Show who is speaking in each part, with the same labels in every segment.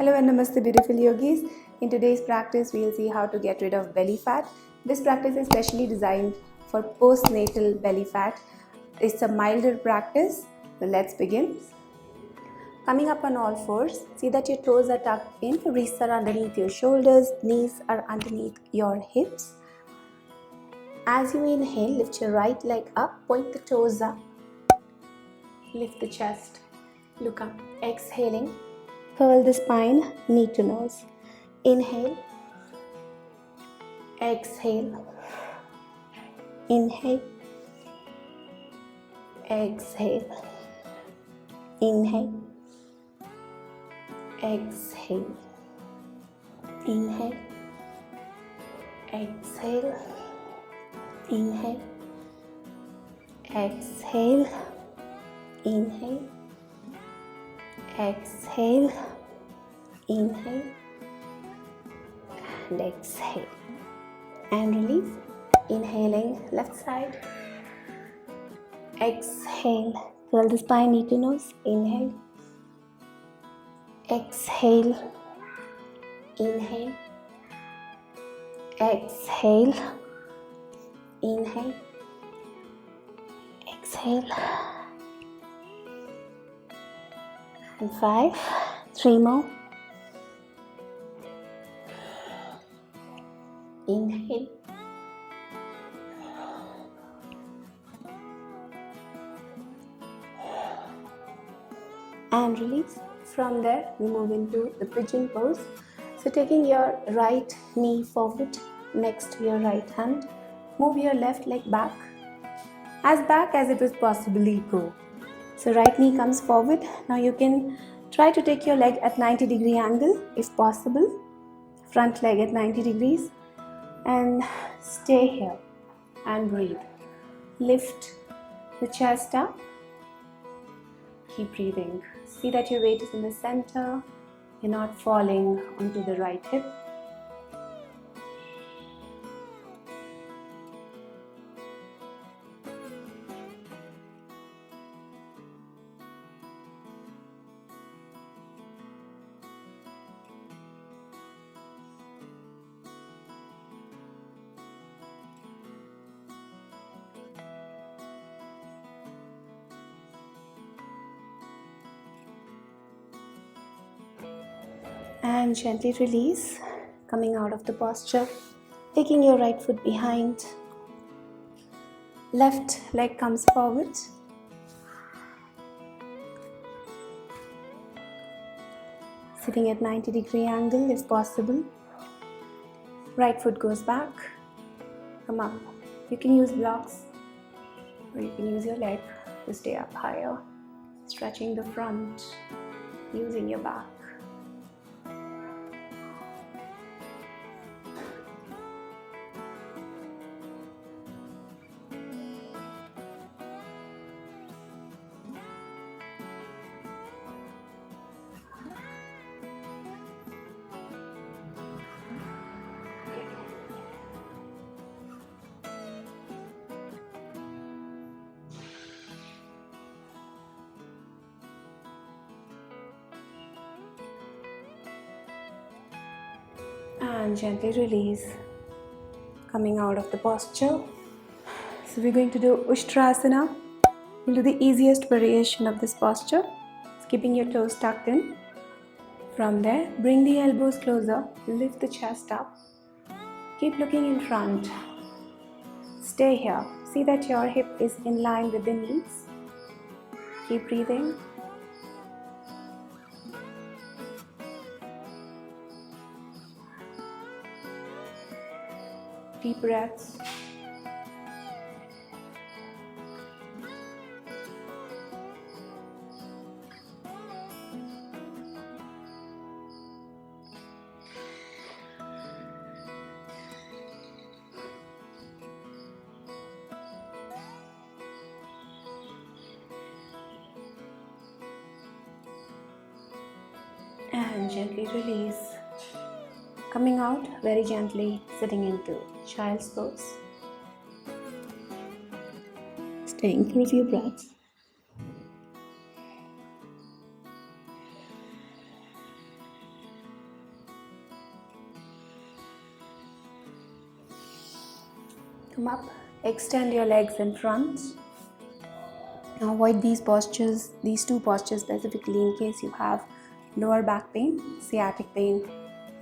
Speaker 1: Hello and namaste beautiful yogis. In today's practice we will see how to get rid of belly fat. This practice is specially designed for postnatal belly fat. It's a milder practice. So let's begin. Coming up on all fours, see that your toes are tucked in, wrists are underneath your shoulders, knees are underneath your hips. As you inhale, lift your right leg up, point the toes up, lift the chest, look up. Exhaling, curl the spine, knee to nose. Inhale, exhale, inhale, exhale, inhale, exhale, inhale, exhale, inhale, exhale, inhale, exhale, inhale, and exhale, and release. Inhaling, left side, exhale, curl the spine, knee to nose. Inhale, exhale, inhale, exhale, inhale, exhale, and 5, 3 more. Inhale, and release. From there we move into the pigeon pose. So taking your right knee forward next to your right hand, move your left leg back as it will possibly go. So right knee comes forward. Now you can try to take your leg at 90-degree angle if possible, front leg at 90 degrees, and stay here and breathe. Lift the chest up, keep breathing. See that your weight is in the center, you're not falling onto the right hip. And gently release, coming out of the posture, taking your right foot behind, left leg comes forward, sitting at 90-degree angle if possible. Right foot goes back, come up. You can use blocks or you can use your leg to stay up higher, stretching the front, using your back. And gently release, coming out of the posture. So we're going to do Ushtrasana. We'll do the easiest variation of this posture, keeping your toes tucked in. From there, bring the elbows closer, lift the chest up, keep looking in front. Stay here. See that your hip is in line with the knees. Keep breathing. Deep breaths. And gently release. Coming out very gently, sitting into child's pose. Staying for a few breaths. Come up, extend your legs in front. Now avoid these postures, these two postures specifically in case you have lower back pain, sciatic pain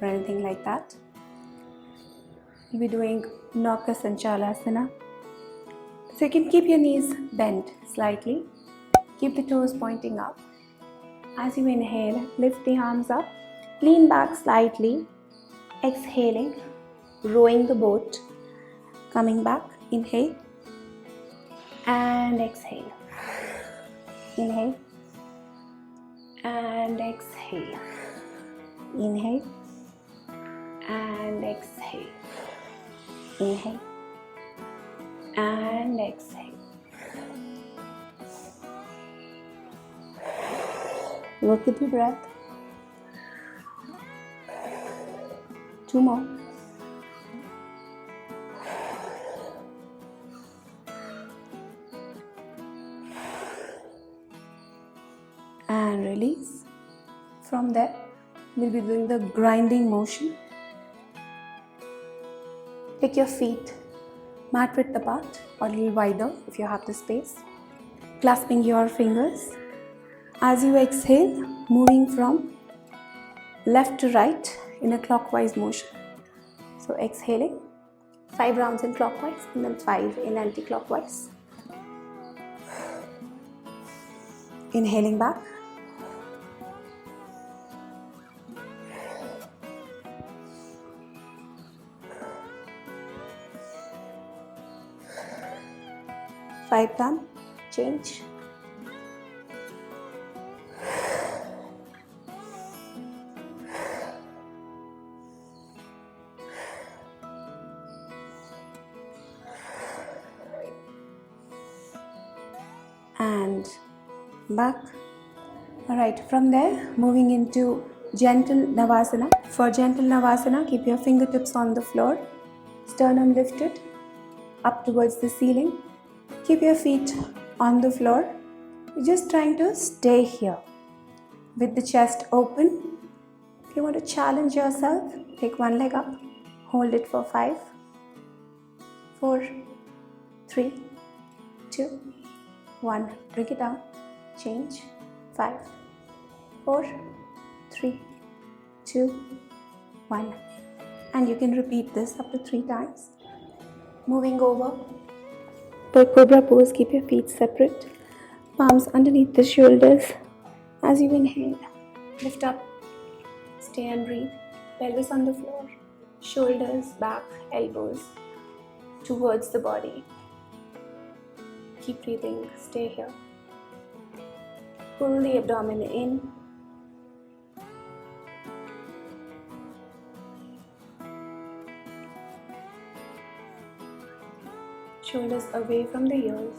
Speaker 1: or anything like that. You'll be doing Naukasanchalasana. So you can keep your knees bent slightly. Keep the toes pointing up. As you inhale, lift the arms up. Lean back slightly. Exhaling, rowing the boat. Coming back, inhale. And exhale. Inhale. And exhale. Inhale. And exhale. Inhale. And exhale. Work with your breath. 2 more. And release. From there, we'll be doing the grinding motion. Take your feet mat width apart or a little wider if you have the space. Clasping your fingers. As you exhale, moving from left to right in a clockwise motion. So exhaling, 5 rounds in clockwise and then 5 in anti-clockwise. Inhaling back. Five done. Change. And back. Alright, from there, moving into gentle Navasana. For gentle Navasana, keep your fingertips on the floor, sternum lifted, up towards the ceiling. Keep your feet on the floor. You're just trying to stay here with the chest open. If you want to challenge yourself, take one leg up, hold it for 5, 4, 3, 2, 1. Bring it down. Change. 5, 4, 3, 2, 1. And you can repeat this up to 3 times. Moving over. For Cobra pose, keep your feet separate. Palms underneath the shoulders. As you inhale, lift up. Stay and breathe. Pelvis on the floor. Shoulders, back, elbows towards the body. Keep breathing. Stay here. Pull the abdomen in. Shoulders away from the ears.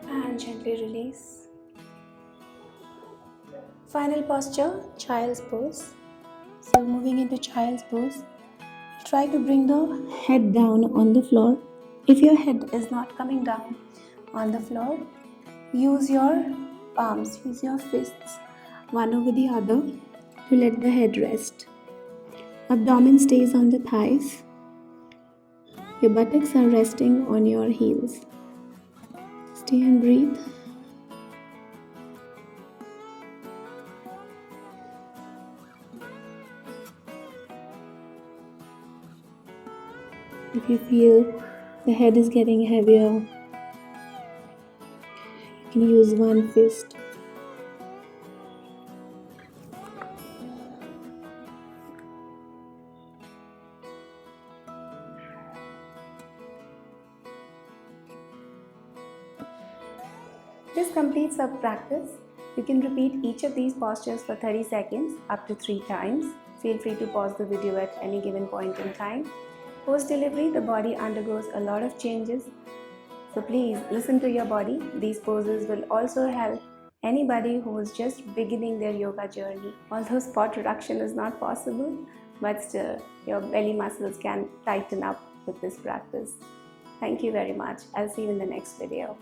Speaker 1: And gently release. Final posture, child's pose. So moving into child's pose, try to bring the head down on the floor. If your head is not coming down on the floor, use your palms, use your fists, one over the other to let the head rest. Abdomen stays on the thighs. Your buttocks are resting on your heels. Stay and breathe. If you feel the head is getting heavier, you can use one fist. This completes our practice. You can repeat each of these postures for 30 seconds up to 3 times. Feel free to pause the video at any given point in time. Post-delivery, the body undergoes a lot of changes. So please listen to your body. These poses will also help anybody who is just beginning their yoga journey. Although spot reduction is not possible, but still your belly muscles can tighten up with this practice. Thank you very much. I'll see you in the next video.